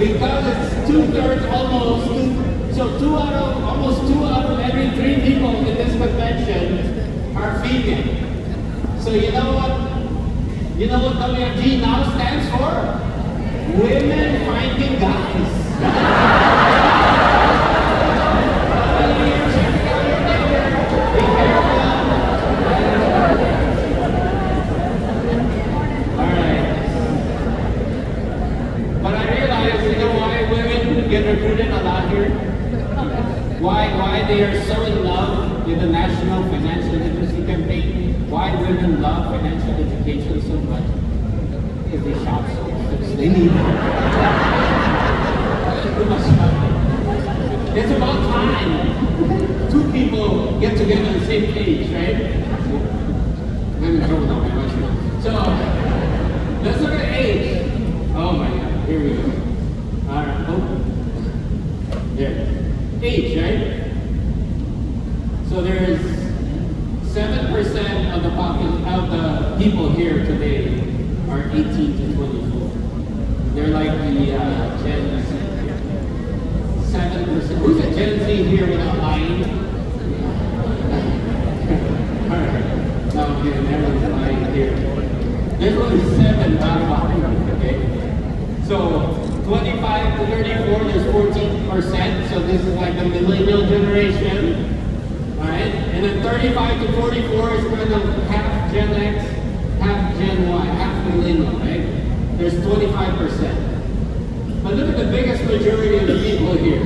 because it's two-thirds almost, so almost two out of every three people in this convention are female. So you know what WFG now stands for? Women Finding Guys. Get recruited a lot here. Why they are so in love with the National Financial Literacy Campaign? Why women love financial education so much? Because they shop so much. They need it. Too much shopping. It's about time two people get together on the same page, right? I'm in trouble now. So let's look at age. Oh my God, here we go. All right. Oh. There. Age, right? So there's 7% of the people here today are 18 to 24. They're like the Gen Z. 7%. Who's a Gen Z here without lying? Alright. No, I'm kidding. Everyone's lying here. There's only 7 out of 100, okay? So 25 to 34, there's 14%, so this is like the millennial generation, right? And then 35 to 44 is kind of half Gen X, half Gen Y, half millennial, right? There's 25%. But look at the biggest majority of the people here.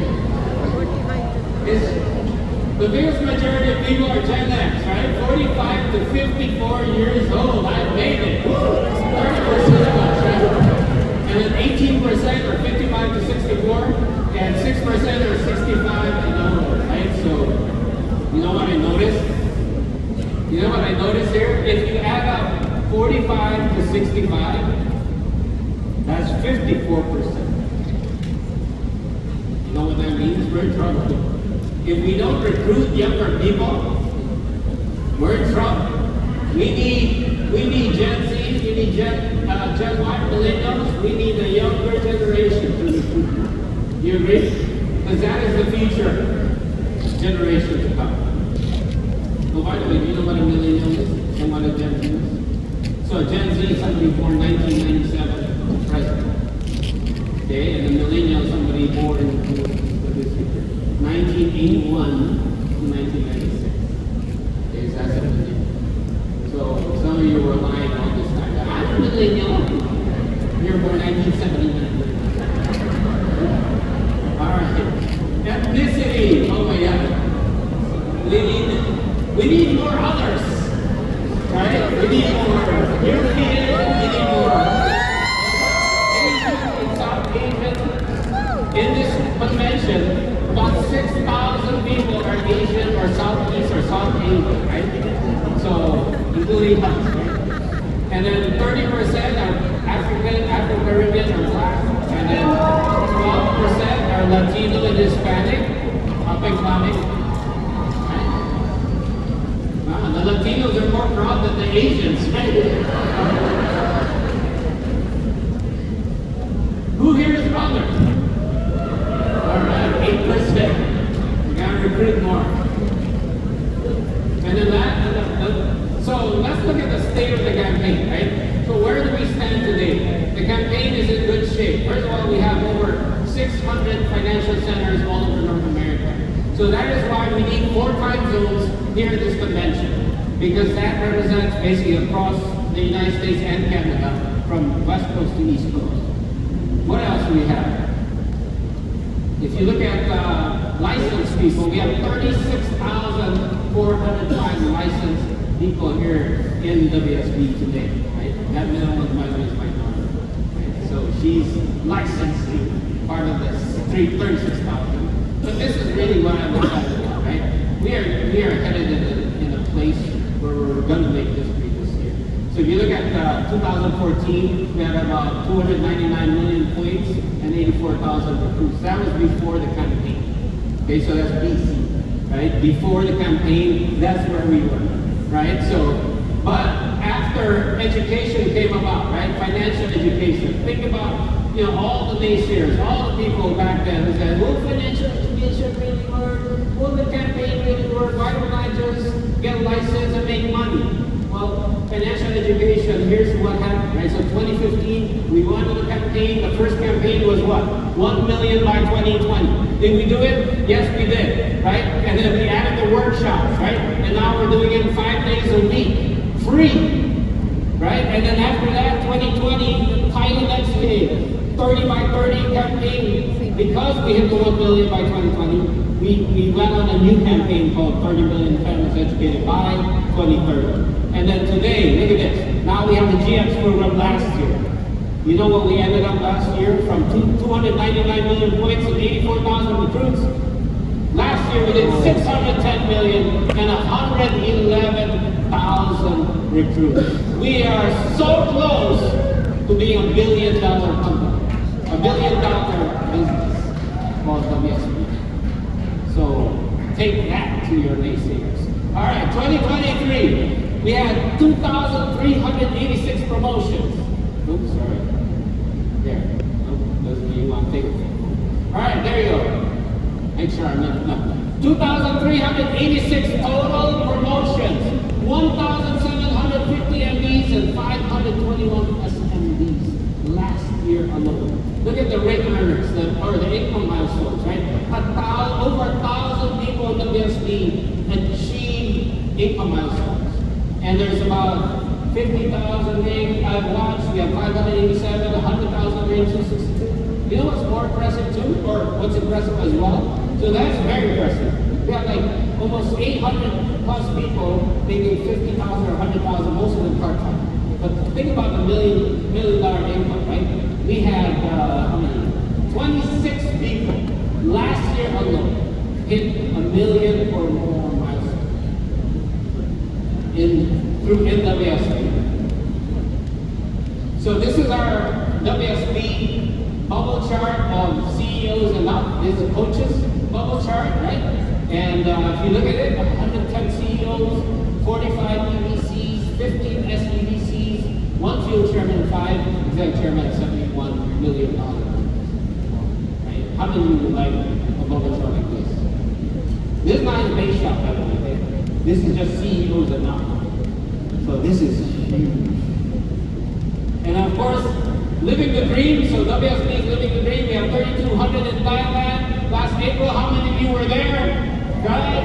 The biggest majority of people are Gen X, right? 45 to 54 years old, I made it. 30% of us, right? And then 18% are 55 to 64, and 6% are 65 and older, right? So, you know what I noticed? You know what I noticed here? If you add up 45 to 65, that's 54%. You know what that means? We're in trouble. If we don't recruit younger people, we're in trouble. We need Gen Z, we need Gen Y millennials, we need a younger generation to recruit. You agree? Because that is the future generation to come. Oh, by the way, do you know what a millennial is and what a Gen Z is? So a Gen Z is somebody born 1997 to present. Okay, and a millennial is somebody born in 1981 to 1996. Okay, so that's a millennial. So some of you were lying all this time. I'm a millennial. You're born 1979. All right. Ethnicity. Oh my God. We need more others. Right? We need more European. We need more Asian and South Asian. In this convention, about 6,000 people are Asian or Southeast or South Asian, right? So, including us, right? And then 30% are African, Afro-Caribbean, or Black, and then 12% are Latino and Hispanic, up and coming. Right? The Latinos are more proud than the Asians, right? Who here is brother? Alright, 8%. We gotta recruit more. And then so let's look at the state of the campaign, right? So where do we stand today? The campaign is in good shape. First of all, we have over 600 financial centers all over North America. So that is why we need 4 time zones here at this convention, because that represents basically across the United States and Canada, from West Coast to East Coast. What else do we have? If you look at licensed people, we have 36,405 licensed people here in WSB today. Right? That middle one, by the way, is my daughter. Right? So she's licensed to part of this 36,000. But this is really what I look at today, right? We are headed in a place where we're going to make this this year. So if you look at 2014, we had about 299 million points and 84,000 recruits. That was before the campaign. Okay, so that's BC, right? Before the campaign, that's where we were, right? So, but after education came about, right? Financial education. Think about all the naysayers, all the people back then who said, will financial education really work? Will the campaign really work? Why don't I just get a license and make money? Well, financial education, here's what happened, right? So 2015, we won the campaign. The first campaign was what? 1 million by 2020. Did we do it? Yes, we did, right? And then we added the workshops, right? And now we're doing it 5 days a week, free, right? And then after that, 2020, the pilot next came, 30 by 30 campaign. Because we hit the 1 million by 2020, we went on a new campaign called 30 million families educated by 2030. And then today, look at this. Now we have the GX program last year. You know what we ended up last year? From 299 million points and 84,000 recruits. Last year we did 610 million and 111,000 recruits. We are so close to being $1 billion company. $1 billion business called WSB. So take that to your naysayers. All right, 2023. We had 2,386 promotions. Oops, sorry. There. Nope, doesn't mean you want to take it. All right, there you go. Make sure I'm not enough. 2,386 total promotions. 1,750 MDs and 521 SMDs last year alone. Look at the rate earners, or the income milestones, right? Over 1,000 people in WSB achieved income milestones. And there's about 50,000 names I've watched. We have 587, 100,000 names, 262. You know what's more impressive too? Or what's impressive as well? So that's very impressive. We have like almost 800 plus people making 50,000 or 100,000, most of them part-time. But think about the $1 million income, right? We had, how many? 26 people last year alone hit $1 million or more milestones through WSB. So this is our WSB bubble chart of CEOs and up. This is a coaches bubble chart, right? And if you look at it, 110 CEOs, 45 EVCs, 15 SEVCs, 1 field chairman, 5 executive chairman, $71 million. Right? How many of you would like a bubble chart like this? This is not a base shop, by the way. Okay? This is just CEOs and up. So this is huge. And of course, living the dream. So WSB is living the dream. We have 3,200 in Thailand. Last April, how many of you were there? Right?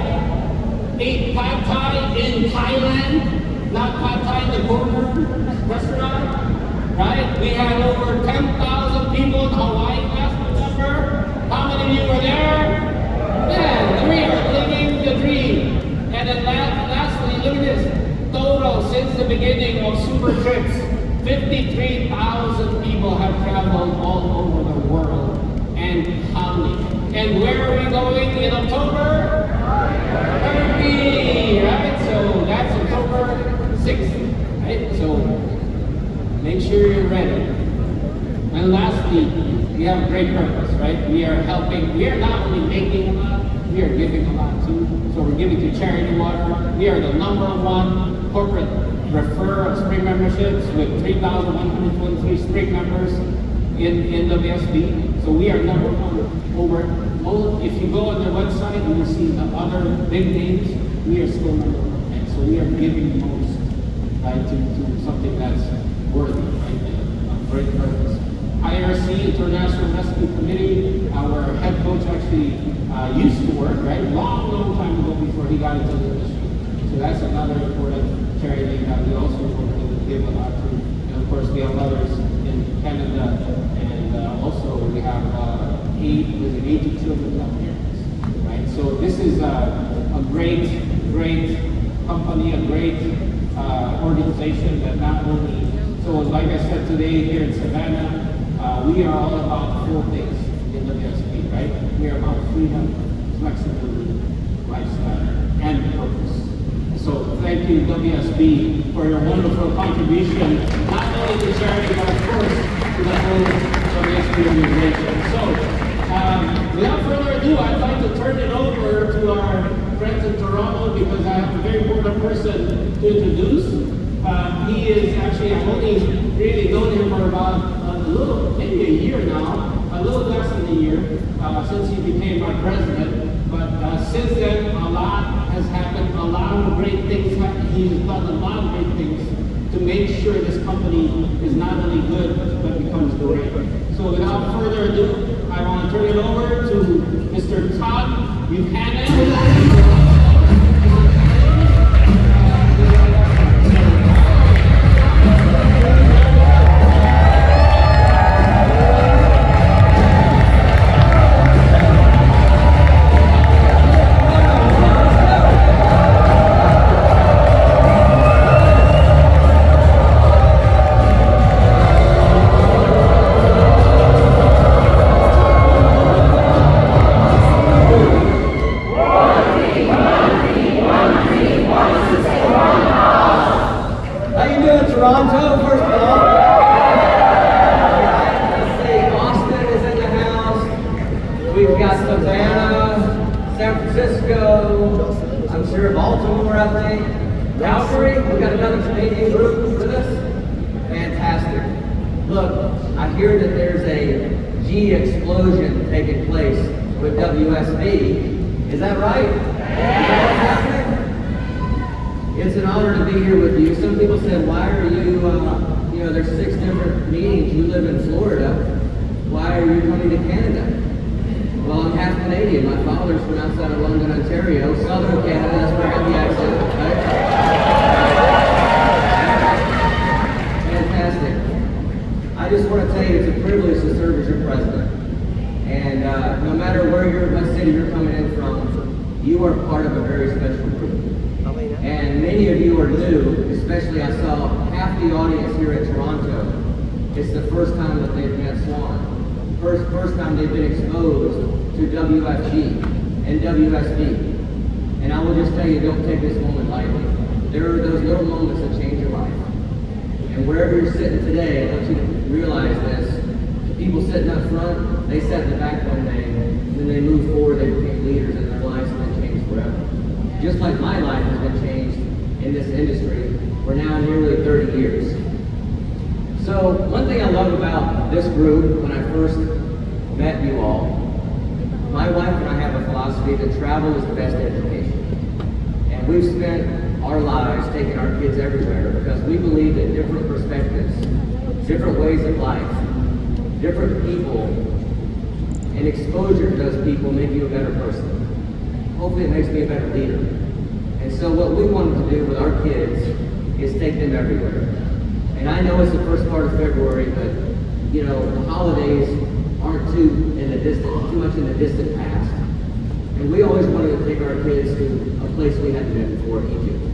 Ate pad thai in Thailand, not pad thai in the corner restaurant. Right? We had over 10,000 people in Hawaii last November. How many of you were there? Yeah, we are living the dream. And then lastly, look at this. Total since the beginning of Super Trips, 53,000 people have traveled all over the world and counting. And where are we going in October? Turkey, right? So that's October 6th, right? So make sure you're ready. And lastly, we have a great purpose, right? We are helping, we are not only making a lot, we are giving a lot too. So we're giving to charity water. We are the #1 corporate refer of spring memberships with 3,123 spring members in WSB. So we are #1 over. If you go on their website, you will see the other big names. We are still #1. And so we are giving most, right, to something that's worthy, right, a great purpose. IRC, International Rescue Committee, our head coach actually used to work, right, long time ago before he got into the industry. So that's another important charity that we also give a lot to. And of course, we have others in Canada, and also we have 80 children out here, right? So this is a great company, a great organization that not only, so like I said today here in Savannah, we are all about 4 things in WSB, right? We are about freedom, flexibility, lifestyle, and purpose. So thank you, WSB, for your wonderful contribution, not only to charity, but of course to the whole WSB organization. So without further ado, I'd like to turn it over to our friends in Toronto because I have a very important person to introduce. He is actually, I've only really known him for about a maybe a year now, a little less than a year, since he became our president. But since then, a lot has happened. A lot of great things happened. He's done a lot of great things to make sure this company is not only good, but becomes great. So without further ado, I want to turn it over to Mr. Todd Buchanan. Toronto, first of all. Let's see, Austin is in the house. We've got Savannah, San Francisco, I'm sure Baltimore, I think. Calgary, we've got another Canadian group with us. Fantastic. Look, I hear that there's a G explosion taking place with WSB. Is that right? Is that what's happening? It's an honor to be here with you. Some people said, why are you, there's 6 different meetings. You live in Florida. Why are you coming to Canada? Well, I'm half Canadian. My father's from outside of London, Ontario. Southern Canada, that's where I got the accent, right? Fantastic. I just want to tell you it's a privilege to serve as your president. And no matter what city you're coming in from, you are part of a very special group. And many of you are new, especially I saw half the audience here in Toronto. It's the first time that they've met Swan. First time they've been exposed to WFG and WSB. And I will just tell you, don't take this moment lightly. There are those little moments that change your life. And wherever you're sitting today, I want you to realize this. The people sitting up front, they sat in the back one day, and then they moved forward, they became leaders in their lives, and they changed forever. Just like my life has been changed in this industry for now nearly 30 years. So one thing I love about this group, when I first met you all, my wife and I have a philosophy that travel is the best education. And we've spent our lives taking our kids everywhere because we believe that different perspectives, different ways of life, different people, and exposure to those people make you a better person. Hopefully it makes me a better leader. And so what we wanted to do with our kids is take them everywhere. And I know it's the first part of February, but the holidays aren't too much in the distant past. And we always wanted to take our kids to a place we hadn't been before, Egypt.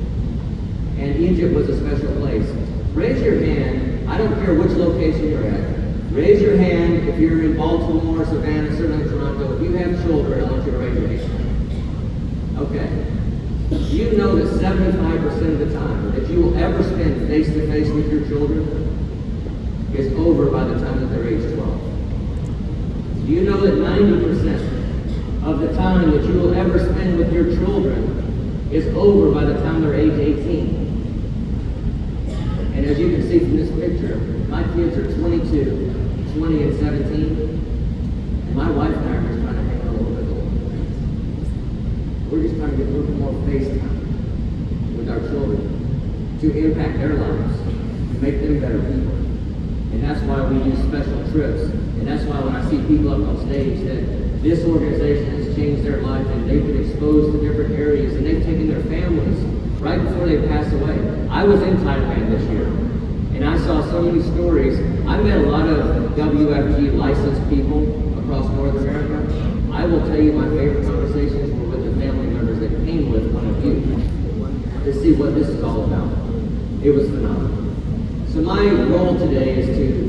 And Egypt was a special place. Raise your hand, I don't care which location you're at. Raise your hand if you're in Baltimore, Savannah, certainly Toronto. If you have children, I want you to raise your hand. Okay. You know that 75% of the time that you will ever spend face-to-face with your children is over by the time that they're age 12. Do you know that 90% of the time that you will ever spend with your children is over by the time they're age 18? And as you can see from this picture, my kids are 22, 20, and 17. And my wife and I are just trying to hang on a little bit longer. We're just trying to get a little bit more face time with our children to impact their lives, to make them better people. And that's why we do special trips. And that's why when I see people up on stage that this organization has changed their life and they've been exposed to different areas and they've taken their families right before they pass away. I was in Thailand this year and I saw so many stories. I met a lot of WFG licensed people across North America. I will tell you my favorite conversations were with the family members that came with one of you to see what this is all about. It was phenomenal. So my role today is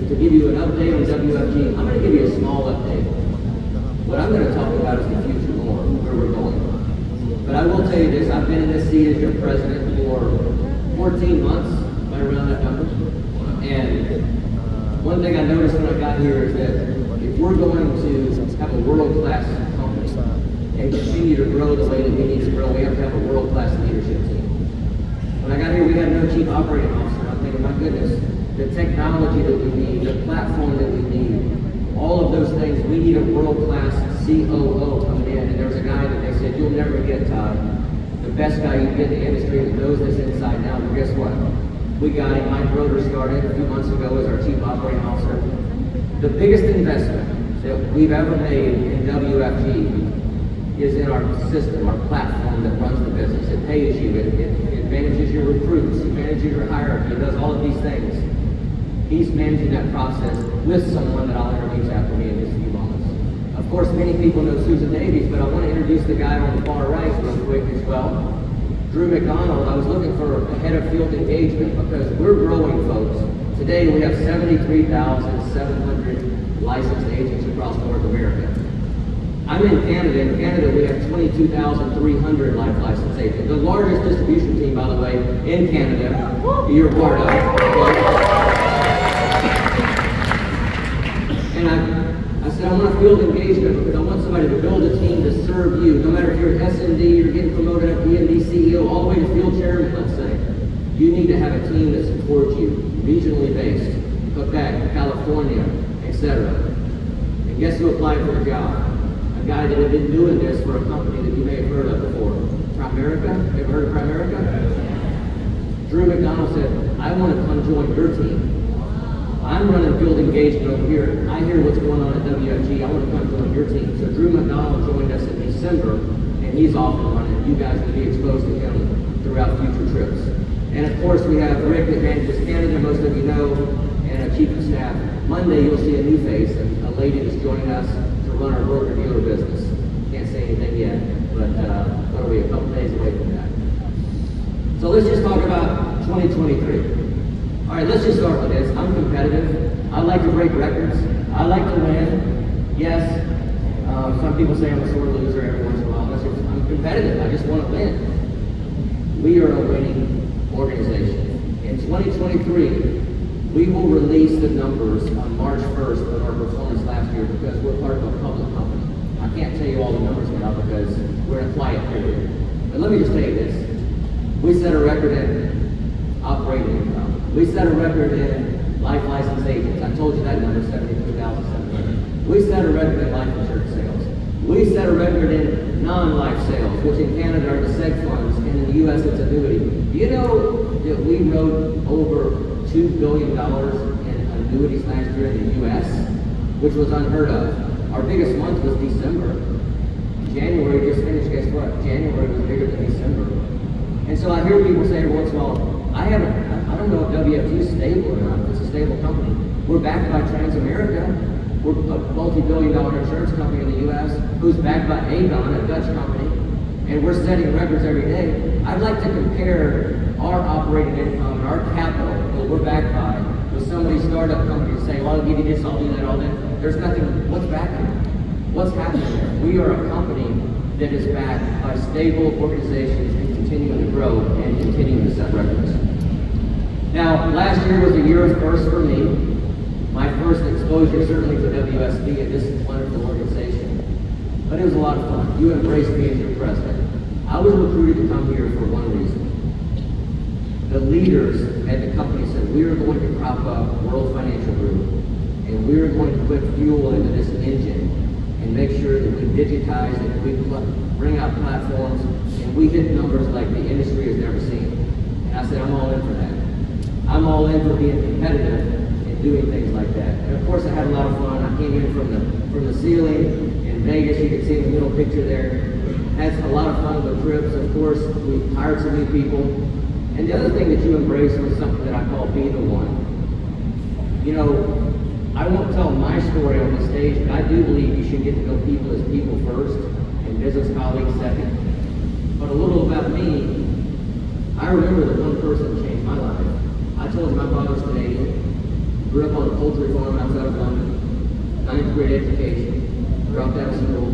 to give you an update on WFG. I'm going to give you a small update. What I'm going to talk about is the future more, where we're going. But I will tell you this, I've been in this seat as your president for 14 months, right around that number. And one thing I noticed when I got here is that if we're going to have a world-class company and continue to grow the way that we need to grow, we have to have a world-class leadership team. When I got here, we had no chief operating officer. I'm thinking, my goodness, the technology that we need, the platform that we need, all of those things, we need a world-class COO coming in. And there was a guy that they said, you'll never get the best guy you can get in the industry that knows this inside now. But guess what? We got him. Mike Broder started a few months ago as our Chief Operating Officer. The biggest investment that we've ever made in WFG is in our system, our platform that runs the business. It pays you, it manages your recruits, it manages your hierarchy, it does all of these things. He's managing that process with someone that I'll introduce after me in just a few moments. Of course, many people know Susan Davies, but I want to introduce the guy on the far right real quick as well. Drew McDonald. I was looking for a head of field engagement because we're growing, folks. Today we have 73,700 licensed agents across North America. I'm in Canada. In Canada, we have 22,300 life licensed agents. The largest distribution team, by the way, in Canada, you're part of. And I said, I want a field engagement because I want somebody to build a team to serve you. No matter if you're an SMD, you're getting promoted up EMD CEO, all the way to field chairman, let's say. You need to have a team that supports you, regionally based, Quebec, California, etc. And guess who applied for the job? A guy that had been doing this for a company that you may have heard of before. Primerica? Ever heard of Primerica? Drew McDonald said, I want to come join your team. I'm running field engagement over here. I hear what's going on at WFG. I want to come join your team. So Drew McDonald joined us in December, and he's off and running. You guys will be exposed to him throughout future trips. And of course, we have Rick that manages Canada, most of you know, and a chief of staff. Monday, you'll see a new face, a lady that's joining us to run our broker-dealer business. Can't say anything yet, but what are we, a couple days away from that. So let's just talk about 2023. All right, let's just start with this. I'm competitive. I like to break records. I like to win. Yes, some people say I'm a sore loser every once in a while. I'm competitive. I just want to win. We are a winning organization. In 2023, we will release the numbers on March 1st of our performance last year because we're part of a public company. I can't tell you all the numbers now because we're in a quiet period. But let me just tell you this. We set a record in operating income. We set a record in life license agents. I told you that number, 72,700. We set a record in life insurance sales. We set a record in non-life sales, which in Canada are the seg funds, and in the U.S. it's annuity. Do you know that we wrote over $2 billion in annuities last year in the U.S., which was unheard of? Our biggest month was December. January just finished, guess what? January was bigger than December. And so I hear people say every once in a while, I don't know if WFG is stable or not. It's a stable company. We're backed by Transamerica. We're a multi-billion-dollar insurance company in the U.S. who's backed by Aegon, a Dutch company, and we're setting records every day. I'd like to compare our operating income and our capital that we're backed by with some of these startup companies saying, well, I'll give you this, I'll do that, all that. There's nothing. What's backing it? What's happening there? We are a company that is backed by stable organizations and continuing to grow and continuing to set records. Now, last year was a year of firsts for me. My first exposure certainly to WSB and this wonderful organization. But it was a lot of fun. You embraced me as your president. I was recruited to come here for one reason. The leaders at the company said, we are going to prop up World Financial Group, and we are going to put fuel into this engine and make sure that we digitize and we bring out platforms and we hit numbers like the industry has never seen. And I said, I'm all in for that. I'm all in for being competitive and doing things like that. And of course I had a lot of fun. I came in from the ceiling in Vegas. You can see the middle picture there. Had a lot of fun with trips. Of course, we hired some new people. And the other thing that you embraced was something that I call be the one. You know, I won't tell my story on the stage, but I do believe you should get to know people as people first and business colleagues second. But a little about me, I remember that one person changed my life. I told you my father's Canadian, grew up on a poultry farm outside of London, 9th grade education, dropped out of school,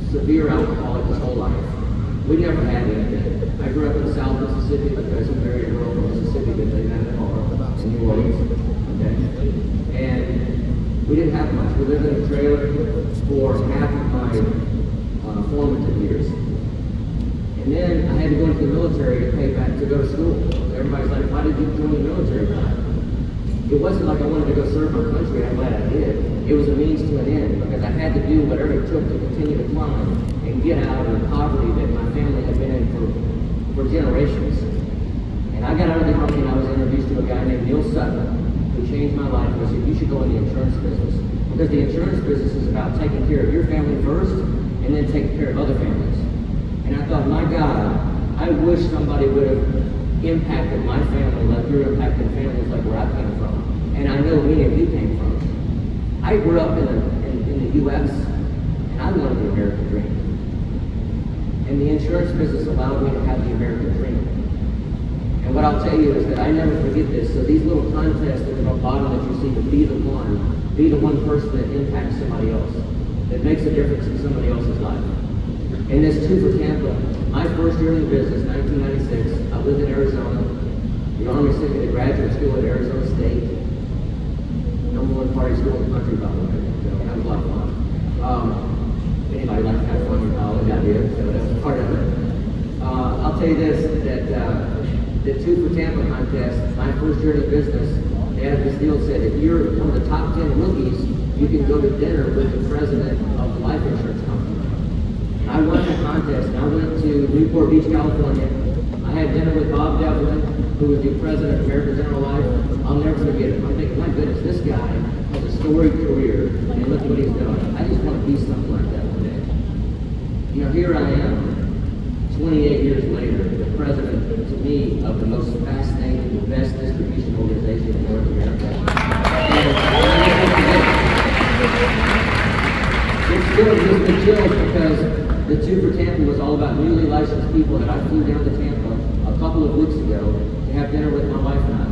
severe alcoholic his whole life. We never had anything. I grew up in South Mississippi because he married a girl from Mississippi that they met in New Orleans. Okay? And we didn't have much. We lived in a trailer for half of my formative years. And then I had to go into the military to pay back to go to school. Everybody's like, why did you join the military? it wasn't like I wanted to go serve my country, I'm glad I did. It was a means to an end, because I had to do whatever it took to continue to climb and get out of the poverty that my family had been in for generations. And I got out of the Army and I was introduced to a guy named Neil Sutton, who changed my life. He said, you should go in the insurance business. Because the insurance business is about taking care of your family first and then taking care of other families. And I thought, my God, I wish somebody would have impacted my family like you're impacting families like where I came from. And I know many of you came from. I grew up in the U.S. and I wanted the American dream. And the insurance business allowed me to have the American dream. And what I'll tell you is that I never forget this. So these little contests at the bottom that you see, to be the one person that impacts somebody else, that makes a difference in somebody else's life. And this too for Tampa, my first year in the business, 1996, I lived in Arizona. The Army sent me to graduate school at Arizona State. Number one party school in the country, by the way. So that was a lot of fun. Anybody likes to have fun in college, I did, so that's part of it. I'll tell you this, that the Two for Tampa contest, my first year in the business, they had this deal said, if you're one of the top 10 rookies, you can go to dinner with the president of the life insurance company. I won the contest, and I went to Newport Beach, California. I had dinner with Bob Devlin, who was the president of American General Life. I'll never forget it. I'm thinking, my goodness, this guy has a storied career, and look what he's done. I just want to be something like that one day. You know, here I am, 28 years later, the president, to me, of the most fascinating, the best distribution organization in North America. It still gives me chills because the Two for Tampa was all about newly licensed people that I flew down to Tampa a couple of weeks ago to have dinner with my wife and I.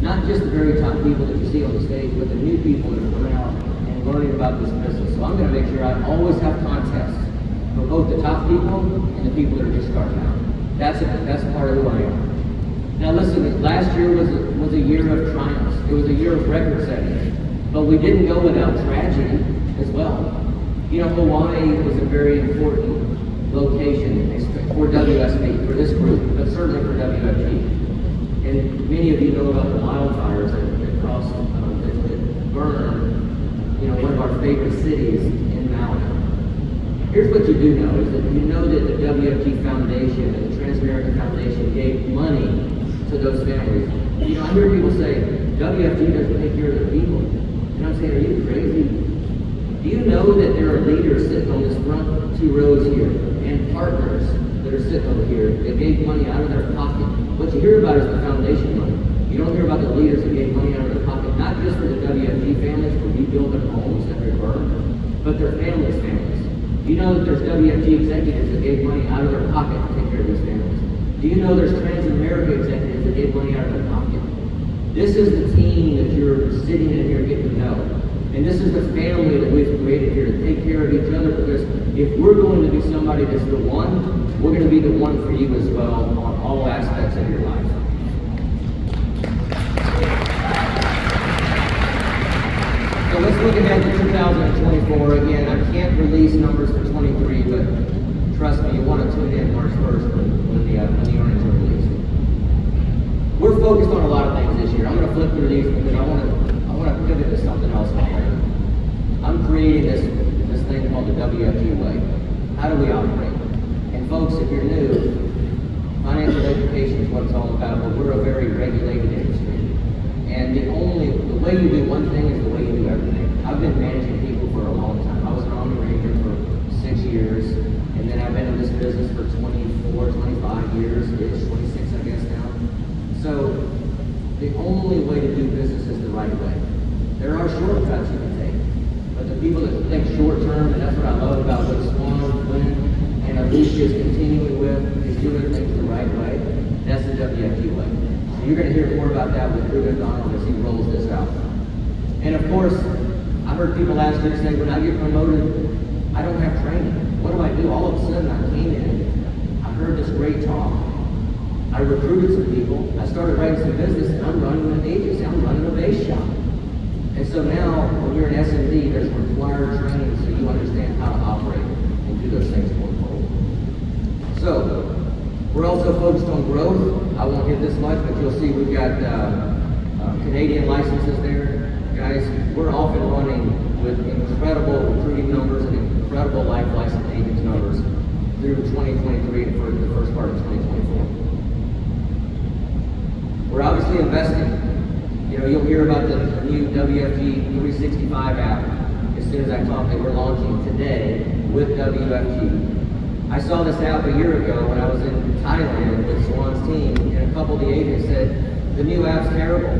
Not just the very top people that you see on the stage, but the new people that are coming out and learning about this business. So I'm going to make sure I always have contests for both the top people and the people that are just starting out. That's part of who I am. Now listen, last year was a year of triumphs. It was a year of record setting. But we didn't go without tragedy as well. You know, Hawaii was a very important location for WSB, for this group, but certainly for WFG. And many of you know about the wildfires that caused, that burned, you know, one of our favorite cities in Maui. Here's what you do know, is that you know that the WFG Foundation and the Trans-American Foundation gave money to those families. You know, I hear people say, WFG doesn't take care of their people. And I'm saying, are you crazy? Do you know that there are leaders sitting on this front 2 rows here, and partners that are sitting over here that gave money out of their pocket? What you hear about is the foundation money. You don't hear about the leaders that gave money out of their pocket, not just for the WFG families to rebuild their homes that were burned, but their families' families. Do you know that there's WFG executives that gave money out of their pocket to take care of these families? Do you know there's Trans-America executives that gave money out of their pocket? This is the team that you're sitting in here getting to know. And this is the family that we've created here to take care of each other, because if we're going to be somebody that's the one, we're going to be the one for you as well on all aspects of your life. So let's look ahead to 2024. Again, I can't release numbers for 23, but trust me, you want to tune in March 1st when the earnings are released. We're focused on a lot of things this year. I'm going to flip through these because I want to pivot to something else. I'm creating this thing called the WFG way. How do we operate? And folks, if you're new, financial education is what it's all about, but we're a very regulated industry. And the way you do one thing is the way you do everything. I've been managing people for a long time. I was an Army Ranger for 6 years, and then I've been in this business for 24, 25 years. It's 26, I guess now. So the only way to do business is the right way. There are shortcuts you can take, but the people that think short term, and that's what I love about what Swan, Glenn, and Alicia is continuing with, is doing things the right way. That's the WFG way. So you're going to hear more about that with Drew McDonald as he rolls this out. And of course, I heard people last year say, when I get promoted, I don't have training. What do I do? All of a sudden I came in, I heard this great talk. I recruited some people, I started writing some business, and I'm running an agency, I'm running a base shop. And so now, when you're an SMD, there's required training so you understand how to operate and do those things going forward. So, we're also focused on growth. I won't hit this much, but you'll see we've got Canadian licenses there. Guys, we're off and running with incredible recruiting numbers and incredible life license agents numbers through 2023 and for the first part of 2024. We're obviously investing. You know, you'll hear about the new WFG 365 app as soon as I talk that we're launching today with WFG. I saw this app a year ago when I was in Thailand with Swan's team, and a couple of the agents said, the new app's terrible.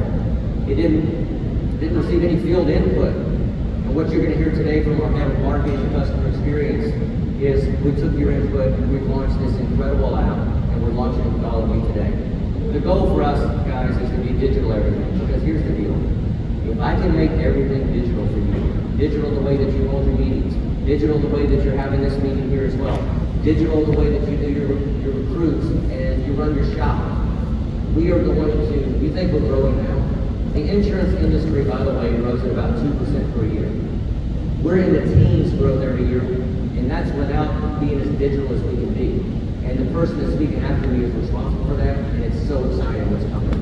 It didn't receive any field input. And what you're going to hear today from our head of marketing and customer experience is we took your input and we've launched this incredible app, and we're launching it with all of you today. The goal for us, guys, is to be digital everything, because here's the deal. If I can make everything digital for you, digital the way that you hold your meetings, digital the way that you're having this meeting here as well, digital the way that you do your recruits and you run your shop, we are going to, we think we're growing now. The insurance industry, by the way, grows at about 2% per year. We're in the teens growth every year, and that's without being as digital as we can be. And the person that's speaking after me is responsible for that, and it's so exciting what's coming.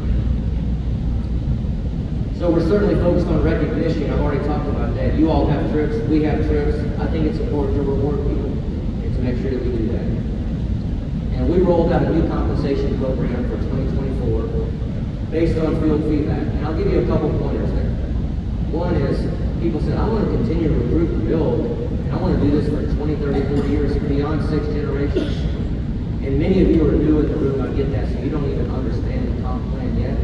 So we're certainly focused on recognition. I've already talked about that. You all have trips, we have trips. I think it's important to reward people and to make sure that we do that. And we rolled out a new compensation program for 2024 based on field feedback. And I'll give you a couple pointers there. One is, people said, I want to continue to recruit and build, and I want to do this for 20, 30, 40 years, beyond 6 generations. And many of you are new in the room, I get that, so you don't even understand the comp plan yet.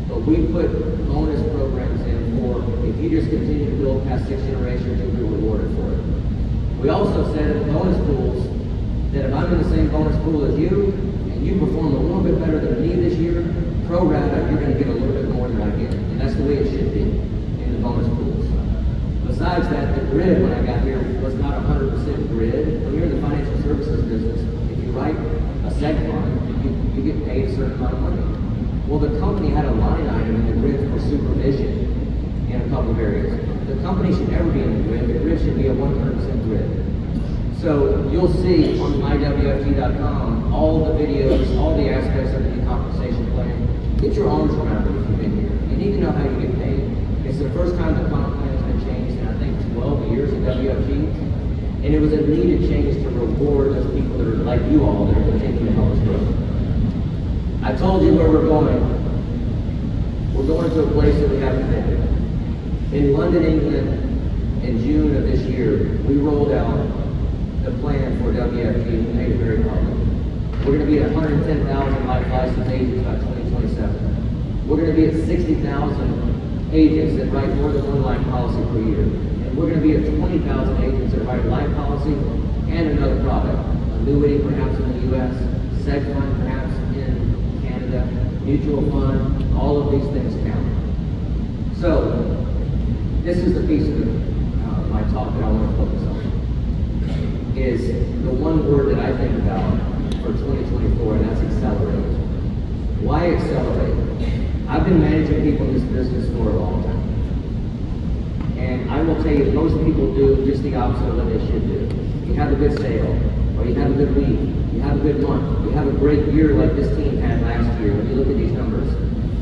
But we put bonus programs in for, if you just continue to build past 6 generations, you'll be rewarded for it. We also said in the bonus pools that if I'm in the same bonus pool as you, and you perform a little bit better than me this year, pro rata, you're going to get a little bit more than I get. And that's the way it should be in the bonus pools. Besides that, the grid when I got here was not 100% grid. When you're in the financial services business, if you write a seg fund, you get paid a certain amount of money. Well, the company had a line item in the grid for supervision in a couple of areas. The company should never be in the grid. The grid should be a 100% grid. So you'll see on mywfg.com all the videos, all the aspects of the new compensation plan. Get your arms around it if you've been here. You need to know how you get paid. It's the first time the comp plan has been changed in, I think, 12 years at WFG. And it was a needed change to reward those people that are like you all that are continuing to help us grow. I told you where we're going. We're going to a place that we haven't been. In London, England, in June of this year, we rolled out the plan for WFG and we made it very public. We're going to be at 110,000 life license agents by 2027. We're going to be at 60,000 agents that write more than one life policy per year. And we're going to be at 20,000 agents that write a life policy and another product. Annuity perhaps in the US, seg fund perhaps in Canada, mutual fund, all of these things count. So, this is the piece of my talk that I want to focus on. Is the one word that I think about for 2024, and that's accelerate. Why accelerate? I've been managing people in this business for a long time. And I will tell you, most people do just the opposite of what they should do. You have a good sale, or you have a good week, you have a good month, you have a great year like this team had last year. When you look at these numbers,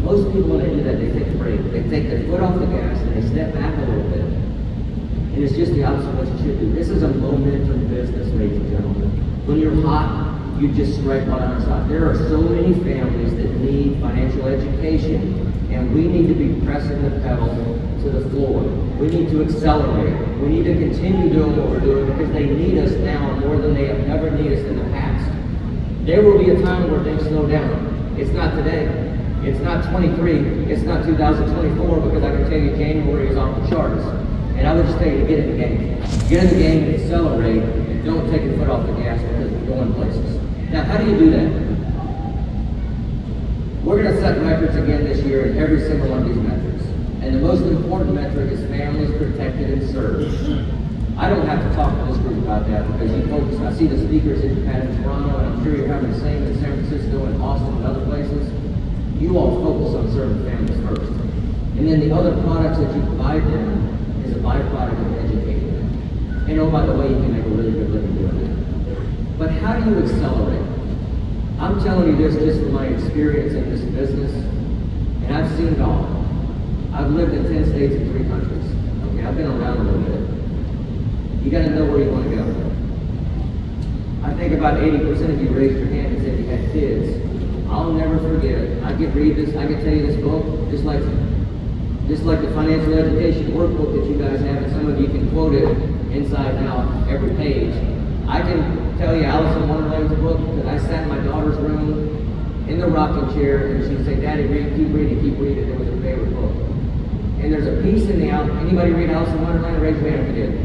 most people when they do that, they take a break. They take their foot off the gas and they step back a little bit. And it's just the opposite of what you should do. This is a momentum business, ladies and gentlemen. When you're hot, you just strike while iron's hot. There are so many families that need financial education, and we need to be pressing the pedal to the floor. We need to accelerate. We need to continue doing what we're doing because they need us now more than they have ever needed us in the past. There will be a time where things slow down. It's not today. It's not 23. It's not 2024 because I can tell you January is off the charts. And I would just tell you to get in the game. Get in the game and accelerate, and don't take your foot off the gas because we're going places. Now, how do you do that? We're going to set records again this year in every single one of these metrics. And the most important metric is families protected and served. I don't have to talk to this group about that because you focus. I see the speakers in Japan and Toronto, and I'm sure you're having the same in San Francisco and Austin and other places. You all focus on serving families first. And then the other products that you provide them is a byproduct of educating them. And oh, by the way, you can make a really good living doing that. But how do you accelerate? I'm telling you this just from my experience in this business, and I've seen it all. I've lived in 10 states and 3 countries. Okay, I've been around a little bit. You got to know where you want to go. I think about 80% of you raised your hand and said you had kids. I'll never forget. I could read this. I could tell you this book, just like the financial education workbook that you guys have, and some of you can quote it inside and out every page. I can tell you Alice in Wonderland's book because I sat in my daughter's room in the rocking chair, and she'd say, "Daddy, read, keep reading, keep reading." It was her favorite book. And there's a piece in the anybody read Alice in Wonderland? Raise your hand if you did.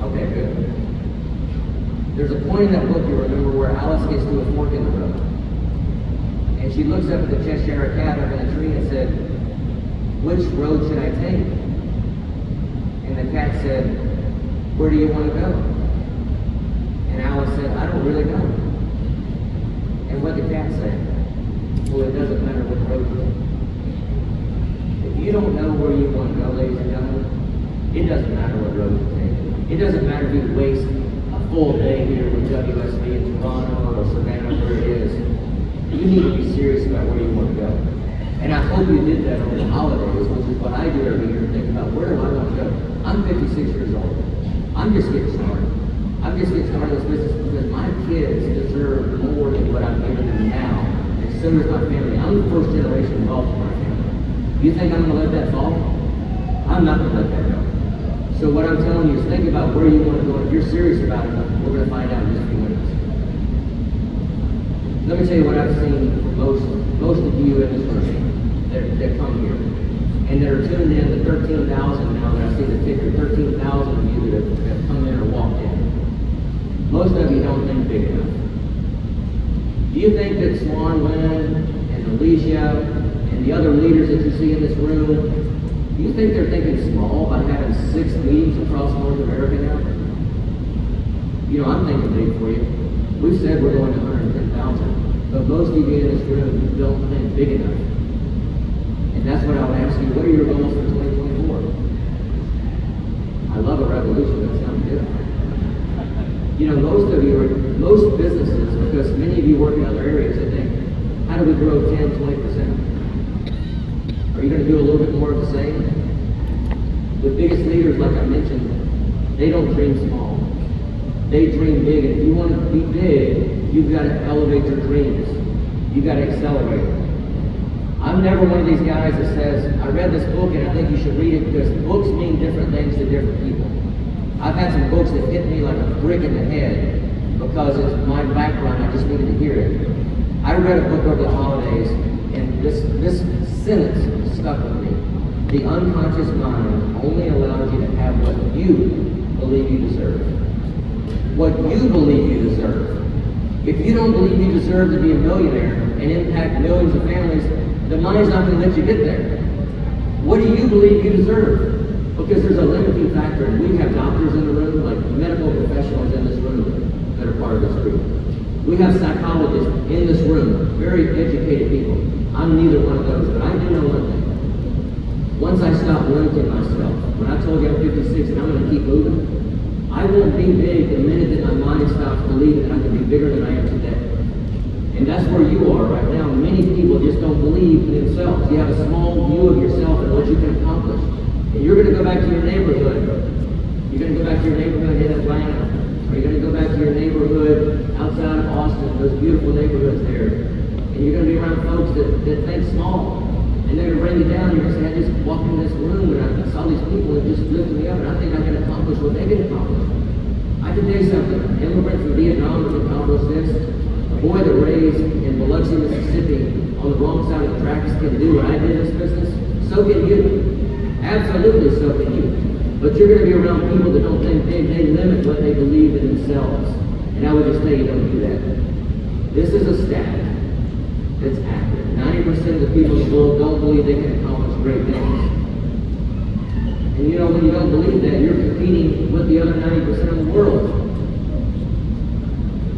Okay, good. There's a point in that book you remember where Alice gets to a fork in the road. And she looks up at the Cheshire Cat up in a tree and said, "Which road should I take?" And the cat said, "Where do you want to go?" And Alice said, "I don't really know." And what did the cat say? "Well, it doesn't matter what road you take." If you don't know where you want to go, ladies and gentlemen, it doesn't matter what road you take. It doesn't matter if you waste a full day here with Wsb in Toronto or Savannah, where it is. You need to be serious about where you want to go. And I hope you did that over the holidays, which is what I do every year, think about where do I want to go. I'm 56 years old. I'm just getting started. I'm just getting started in this business because my kids deserve more than what I'm giving them now. And so does my family. I'm the first generation involved in my family. You think I'm going to let that fall? I'm not going to let that go. So what I'm telling you is think about where you want to go. If you're serious about it, we're going to find out in just a few minutes. Let me tell you what I've seen from most of you in this room that come here. And that are tuned in to 13,000 now that I see the ticker, 13,000 of you that have come in or walked in. Most of you don't think big enough. Do you think that Swan Lynn and Alicia and the other leaders that you see in this room, do you think they're thinking small by having 6 meetings across North America now? You know, I'm thinking big for you. We've said we're going to 110,000, but most of you in this room don't think big enough. And that's what I would ask you, what are your goals for 2024? I love a revolution, that sounds good. You know, most businesses, because many of you work in other areas, they think, how do we grow 10, 20%? Are you going to do a little bit more of the same? The biggest leaders, like I mentioned, they don't dream small. They dream big, and if you want to be big, you've got to elevate your dreams. You've got to accelerate. I'm never one of these guys that says, I read this book and I think you should read it because books mean different things to different people. I've had some books that hit me like a brick in the head because it's my background, I just needed to hear it. I read a book over the holidays and this sentence stuck with me. The unconscious mind only allows you to have what you believe you deserve. What you believe you deserve. If you don't believe you deserve to be a millionaire and impact millions of families, the money's not going to let you get there. What do you believe you deserve? Because there's a limiting factor, and we have doctors in the room, like medical professionals in this room that are part of this group. We have psychologists in this room, very educated people. I'm neither one of those, but I do know one thing. Once I stop limiting myself, when I told you I'm 56 and I'm going to keep moving, I won't be big the minute that my mind stops believing that I can be bigger than I am today. And that's where you are right now. Many people just don't believe in themselves. You have a small view of yourself and what you can accomplish. And you're going to go back to your neighborhood. You're going to go back to your neighborhood in Atlanta. Or you're going to go back to your neighborhood outside of Austin, those beautiful neighborhoods there. And you're going to be around folks that think small. And they're going to bring you down. You're going to say, I just walked in this room and I saw these people that just lifted me up and I think I can accomplish what they can accomplish. I can tell you something. An immigrant from Vietnam that accomplished this. A boy that raised in Biloxi, Mississippi on the wrong side of the tracks can do what I did in this business. So can you. Absolutely so can you. But you're going to be around people that don't think big. They limit what they believe in themselves. And I would just tell you, don't do that. This is a stat that's accurate. 90% of the people in the world don't believe they can accomplish great things. And you know, when you don't believe that, you're competing with the other 90% of the world.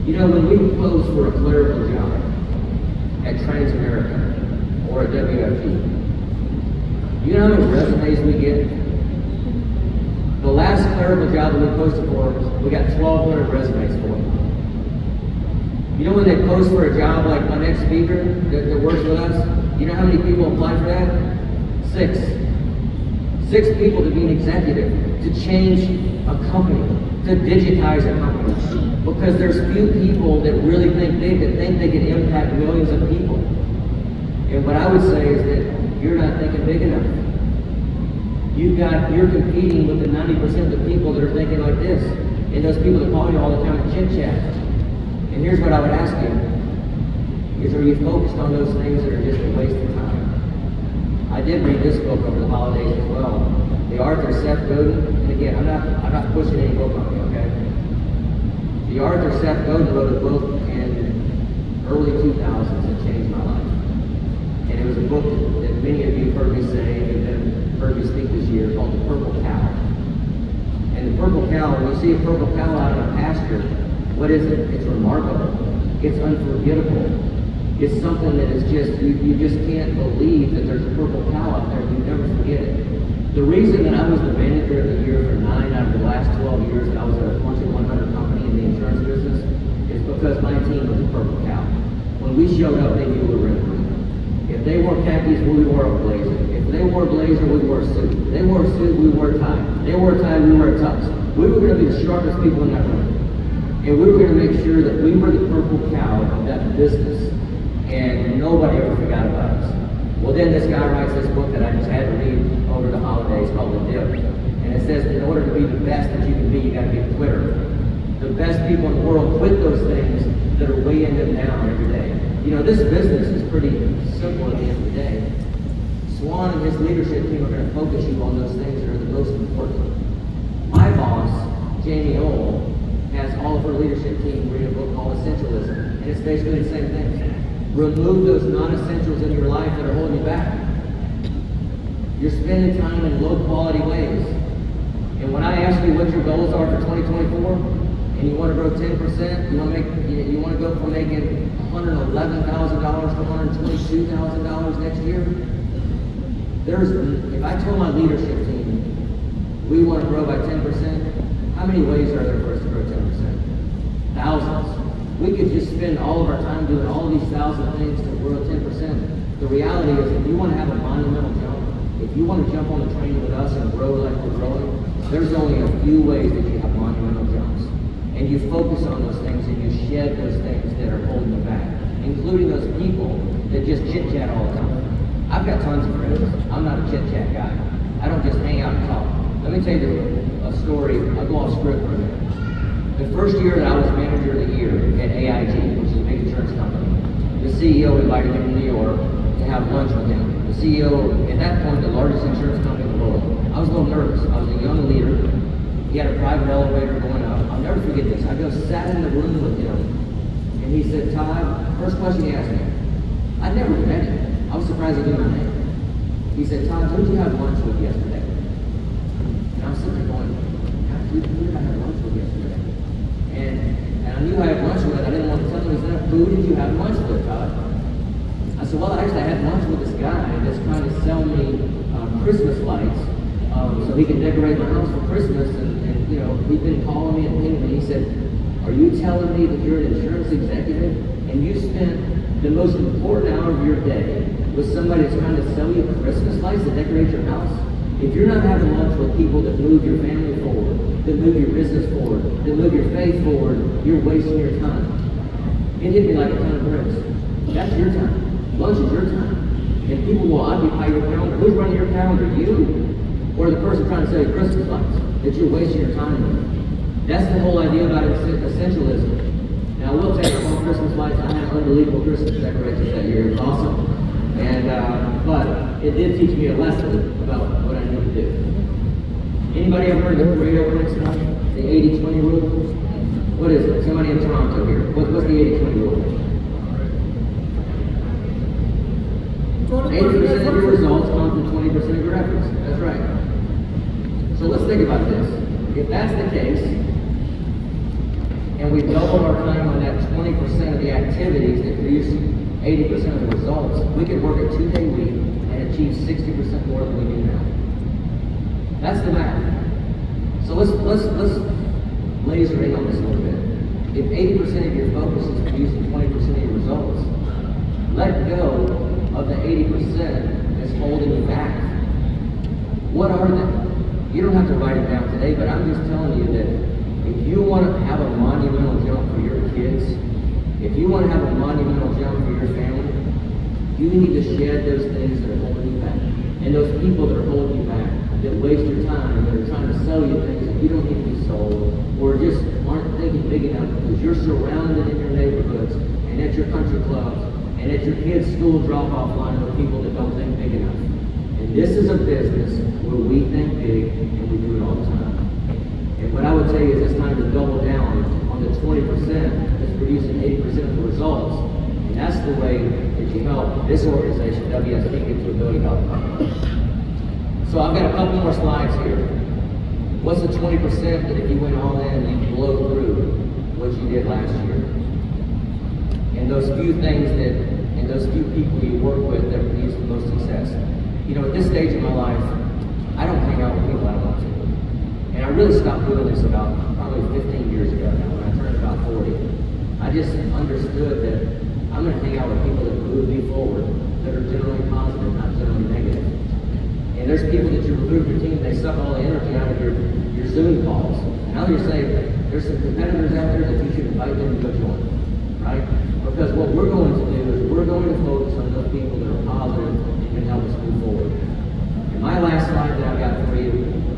You know, when we post for a clerical job at Transamerica or at WFG, you know how many resumes we get? The last clerical job that we posted for, we got 1,200 resumes for it. You know when they post for a job like my next speaker that works with us, you know how many people apply for that? 6. 6 people to be an executive, to change a company, to digitize a company. Because there's few people that really think big, that think they can impact millions of people. And what I would say is that you're not thinking big enough. You're competing with the 90% of the people that are thinking like this. And those people that call you all the time and chit chat. And here's what I would ask you, is are you focused on those things that are just a waste of time? I did read this book over the holidays as well. The author Seth Godin, and again, I'm not pushing any book on you, okay? The author Seth Godin wrote a book in early 2000s that changed my life. And it was a book that many of you have heard me say, and heard me speak this year, called The Purple Cow. And the purple cow, when you see a purple cow out in a pasture, what is it? It's remarkable. It's unforgettable. It's something that is just, you just can't believe that there's a purple cow out there. You never forget it. The reason that I was the manager of the year for 9 out of the last 12 years that I was at a Fortune 100 company in the insurance business is because my team was a purple cow. When we showed up, they knew we were in it. If they wore khakis, we wore a blazer. If they wore a blazer, we wore a suit. If they wore a suit, we wore a tie. If they wore a tie, we wore a tux. We were going to be the sharpest people in that room. And we were going to make sure that we were the purple cow of that business. And nobody ever forgot about us. Well, then this guy writes this book that I just had to read over the holidays called The Dip. And it says in order to be the best that you can be, you got to be a quitter. The best people in the world quit those things that are weighing them down every day. You know, this business is pretty simple at the end of the day. Swan and his leadership team are going to focus you on those things that are the most important. My boss, Jamie Ohl, has all of her leadership team read a book called Essentialism. And it's basically the same thing. Remove those non-essentials in your life that are holding you back. You're spending time in low-quality ways. And when I ask you what your goals are for 2024, and you want to grow 10%, you want to go from making $111,000 to $122,000 next year. If I told my leadership team we want to grow by 10%, how many ways are there for us to grow 10%? Thousands. We could just spend all of our time doing all these thousand things to grow 10%. The reality is, if you want to have a monumental jump, if you want to jump on the train with us and grow like we're growing, there's only a few ways that you have monumental jumps. And you focus on those things and you shed those things that are holding you back, including those people that just chit-chat all the time. I've got tons of friends. I'm not a chit-chat guy. I don't just hang out and talk. Let me tell you a story. I'll go off script for a minute. The first year that I was manager of the year at AIG, which is a big insurance company, the CEO invited me to New York to have lunch with him. The CEO, at that point, the largest insurance company in the world. I was a little nervous. I was a young leader. He had a private elevator going up. I'll never forget this. I sat in the room with him, and he said, Todd, first question he asked me, I'd never met him. I was surprised he knew my name. He said, Todd, who did you have lunch with yesterday? And I was sitting there going, who did I have lunch with yesterday? And I knew I had lunch with. I didn't want to tell him. He said, who did you have lunch with, Todd? I said, well, actually, I had lunch with this guy that's trying to sell me Christmas lights so he can decorate my house for Christmas. And you know, he'd been calling me and pinging me. He said, are you telling me that you're an insurance executive and you spent the most important hour of your day with somebody that's trying to sell you Christmas lights to decorate your house? If you're not having lunch with people that move your family forward, that move your business forward, that move your faith forward, you're wasting your time. It hit me like a ton of bricks. That's your time. Lunch is your time. And people will occupy your calendar. Who's running your calendar? You? Or the person trying to sell you Christmas lights that you're wasting your time with? That's the whole idea about essentialism. Now, I will tell you, all Christmas lights, I had unbelievable Christmas decorations that year. It was awesome. And, but it did teach me a lesson about what I need to do. Anybody ever heard of the Pareto principle? The 80-20 rule? What is it? Somebody in Toronto here. What's the 80-20 rule? 80% of your results come from 20% of your efforts. That's right. So let's think about this. If that's the case, and we double our time on that 20% of the activities that produce 80% of the results, we could work a 2-day week and achieve 60% more than we do now. That's the math. So let's laser in on this a little bit. If 80% of your focus is producing 20% of your results, let go of the 80% that's holding you back. What are they? You don't have to write it down today, but I'm just telling you that if you want to have a monumental jump for your kids, if you want to have a monumental jump for your family, you need to shed those things that are holding you back. And those people that are holding you back, that waste your time, that are trying to sell you things that you don't need to be sold, or just aren't thinking big enough because you're surrounded in your neighborhoods and at your country clubs and at your kids' school drop-off line with people that don't think big enough. And this is a business where we think big and we do it all the time. And what I would tell you is it's time to double down on the 20% that's producing 80% of the results. And that's the way that you help this organization, WSB, get to $1 billion. So I've got a couple more slides here. What's the 20% that if you went all in, you blow through what you did last year? And those few things that, and those few people you work with that produce the most success. You know, at this stage of my life, I don't hang out with people I don't want to. And I really stopped doing this about probably 15 years ago now, when I turned about 40. I just understood that I'm going to hang out with people that move me forward, that are generally positive, not generally negative. And there's people that you recruit your team, they suck all the energy out of your Zoom calls. And now you're saying there's some competitors out there that you should invite them to go join, right? Because what we're going to do is we're going to focus on those people that are positive and can help us move forward. And my last slide that I've got for you,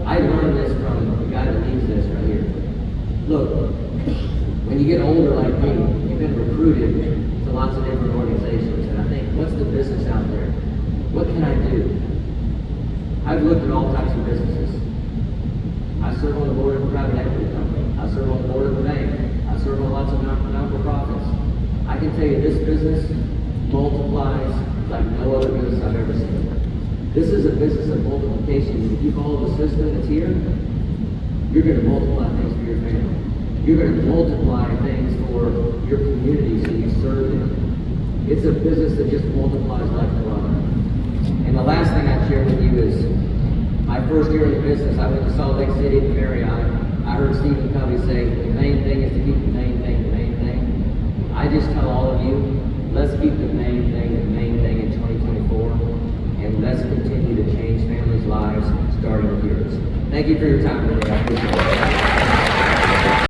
I learned this from the guy that leads this right here. Look, when you get older like me, you've been recruited to lots of different organizations, and I think, what's the business out there? What can I do? I've looked at all types of businesses. I serve on the board of a private equity company. I serve on the board of a bank. I serve on lots of non-for-profits. I can tell you this business multiplies like no other business I've ever seen. This is a business of multiplication. If you follow the system that's here, you're going to multiply things for your family. You're going to multiply things for your communities that you serve in. It's a business that just multiplies like no other. And the last thing I'd share with you is my first year in the business, I went to Salt Lake City at the Marriott. I heard Stephen Covey say, the main thing is to keep the main thing the main thing. I just tell all of you, let's keep the main thing in 2024, and let's continue to change families' lives, starting with yours. Thank you for your time today. I appreciate it.